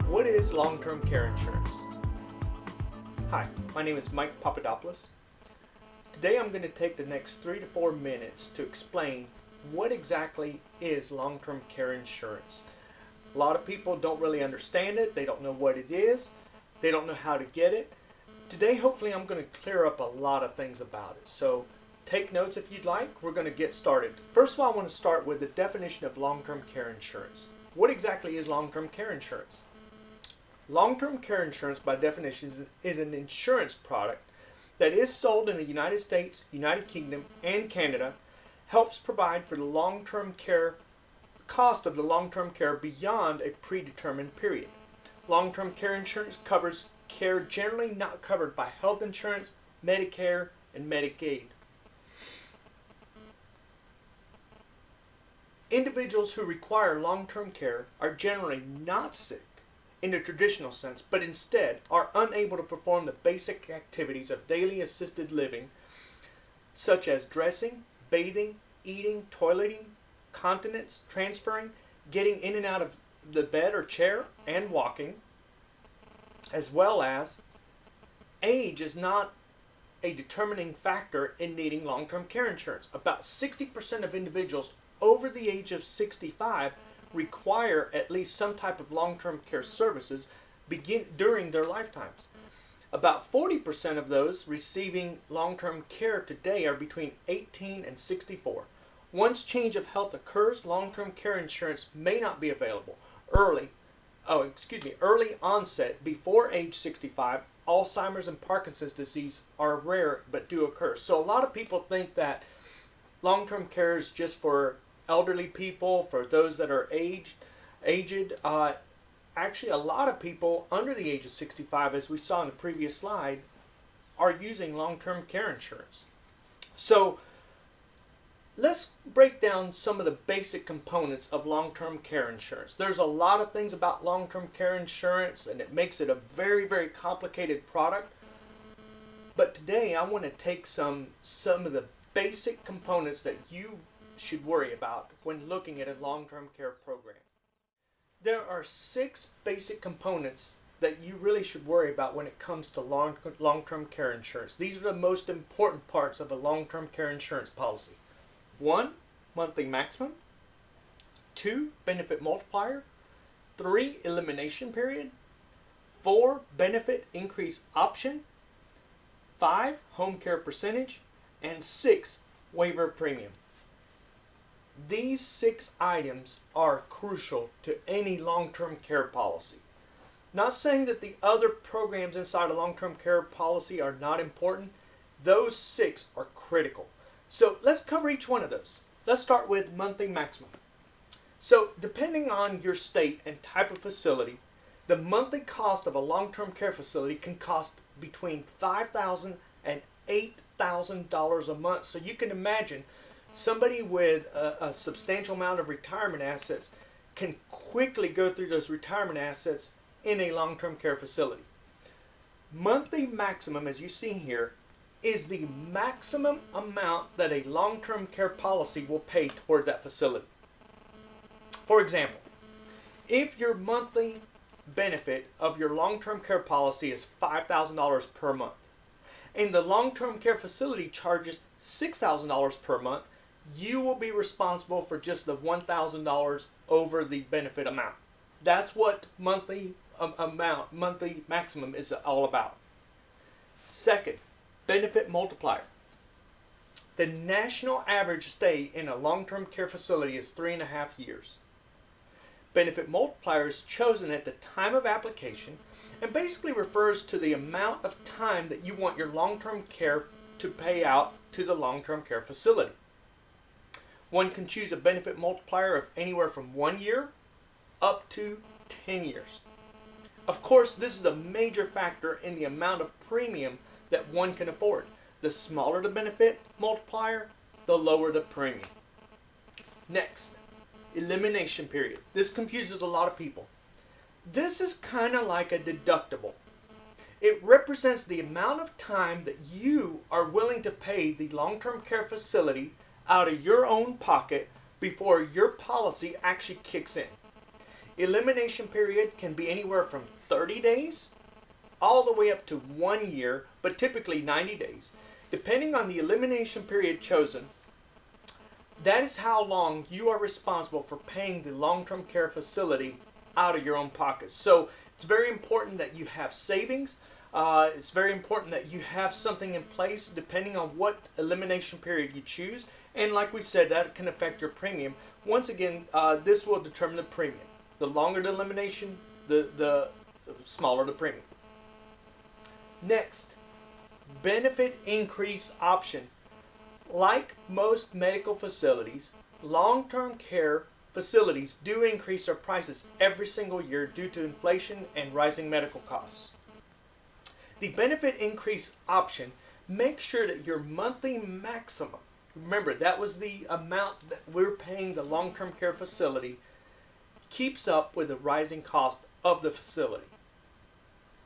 What is long-term care insurance? Hi, my name is Mike Papadopoulos. Today I'm going to take the next 3 to 4 minutes to explain what exactly is long-term care insurance. A lot of people don't really understand it, they don't know what it is, they don't know how to get it. Today hopefully I'm going to clear up a lot of things about it. So take notes if you'd like. We're going to get started. First of all, I want to start with the definition of long-term care insurance. What exactly is long-term care insurance? Long-term care insurance, by definition, is an insurance product that is sold in the United States, United Kingdom, and Canada, helps provide for the long-term care cost of the long-term care beyond a predetermined period. Long-term care insurance covers care generally not covered by health insurance, Medicare, and Medicaid. Individuals who require long-term care are generally not sick in the traditional sense, but instead are unable to perform the basic activities of daily assisted living, such as dressing, bathing, eating, toileting, continence, transferring, getting in and out of the bed or chair, and walking, as well as age is not a determining factor in needing long-term care insurance. About 60% of individuals over the age of 65 require at least some type of long-term care services during their lifetimes. About 40% of those receiving long-term care today are between 18 and 64. Once change of health occurs, long-term care insurance may not be available. Early onset before age 65, Alzheimer's and Parkinson's disease are rare but do occur. So a lot of people think that long-term care is just for elderly people, for those that are aged. Actually, a lot of people under the age of 65, as we saw in the previous slide, are using long-term care insurance. So let's break down some of the basic components of long-term care insurance. There's a lot of things about long-term care insurance, and it makes it a very, very complicated product. But today I want to take some of the basic components that you should worry about when looking at a long-term care program. There are 6 basic components that you really should worry about when it comes to long-term care insurance. These are the most important parts of a long-term care insurance policy. 1, monthly maximum. 2, benefit multiplier. 3, elimination period. 4, benefit increase option. 5, home care percentage. And 6, waiver premium. These 6 items are crucial to any long-term care policy. Not saying that the other programs inside a long-term care policy are not important. Those 6 are critical. So let's cover each one of those. Let's start with monthly maximum. So depending on your state and type of facility, the monthly cost of a long-term care facility can cost between $5,000 and $8,000 a month. So you can imagine somebody with a substantial amount of retirement assets can quickly go through those retirement assets in a long-term care facility. Monthly maximum, as you see here, is the maximum amount that a long-term care policy will pay towards that facility. For example, if your monthly benefit of your long-term care policy is $5,000 per month, and the long-term care facility charges $6,000 per month, you will be responsible for just the $1,000 over the benefit amount. That's what monthly maximum is all about. Second, benefit multiplier. The national average stay in a long-term care facility is 3.5 years. Benefit multiplier is chosen at the time of application and basically refers to the amount of time that you want your long-term care to pay out to the long-term care facility. One can choose a benefit multiplier of anywhere from 1 year up to 10 years. Of course, this is a major factor in the amount of premium that one can afford. The smaller the benefit multiplier, the lower the premium. Next, elimination period. This confuses a lot of people. This is kind of like a deductible. It represents the amount of time that you are willing to pay the long-term care facility out of your own pocket before your policy actually kicks in. Elimination period can be anywhere from 30 days all the way up to 1 year, but typically 90 days. Depending on the elimination period chosen, that is how long you are responsible for paying the long-term care facility out of your own pockets. So it's very important that you have savings. It's very important that you have something in place depending on what elimination period you choose. And like we said, that can affect your premium. Once again, this will determine the premium. The longer the elimination, the smaller the premium. Next, benefit increase option. Like most medical facilities, long-term care facilities do increase their prices every single year due to inflation and rising medical costs. The benefit increase option makes sure that your monthly maximum, remember that was the amount that we're paying the long-term care facility, keeps up with the rising cost of the facility.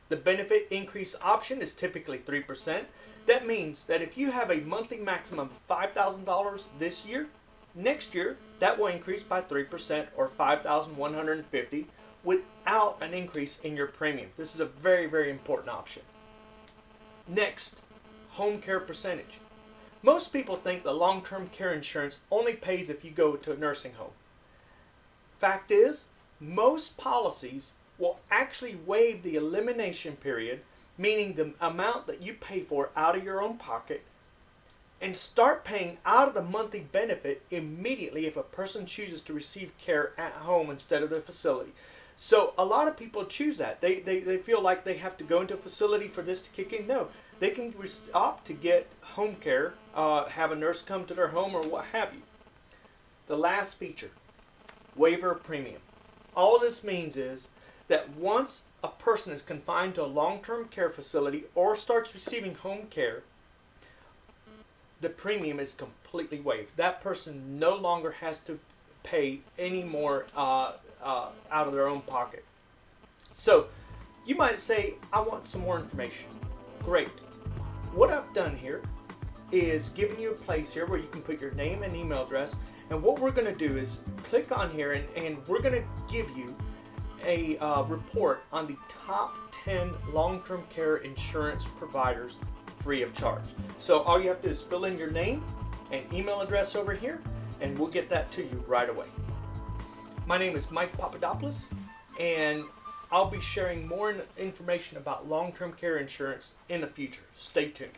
The benefit increase option is typically 3%. That means that if you have a monthly maximum of $5,000 this year, next year that will increase by 3% or $5,150 without an increase in your premium. This is a very, very important option. Next, home care percentage. Most people think the long-term care insurance only pays if you go to a nursing home. Fact is, most policies will actually waive the elimination period, meaning the amount that you pay for out of your own pocket, and start paying out of the monthly benefit immediately if a person chooses to receive care at home instead of the facility. So a lot of people choose that. They feel like they have to go into a facility for this to kick in. No, they can opt to get home care, have a nurse come to their home or what have you. The last feature, waiver of premium. All this means is that once a person is confined to a long-term care facility or starts receiving home care, the premium is completely waived. That person no longer has to pay any more out of their own pocket. So you might say, I want some more information. Great. What I've done here is given you a place here where you can put your name and email address, and what we're going to do is click on here and we're going to give you a report on the top 10 long-term care insurance providers free of charge. So all you have to do is fill in your name and email address over here, and we'll get that to you right away. My name is Mike Papadopoulos, and I'll be sharing more information about long-term care insurance in the future. Stay tuned.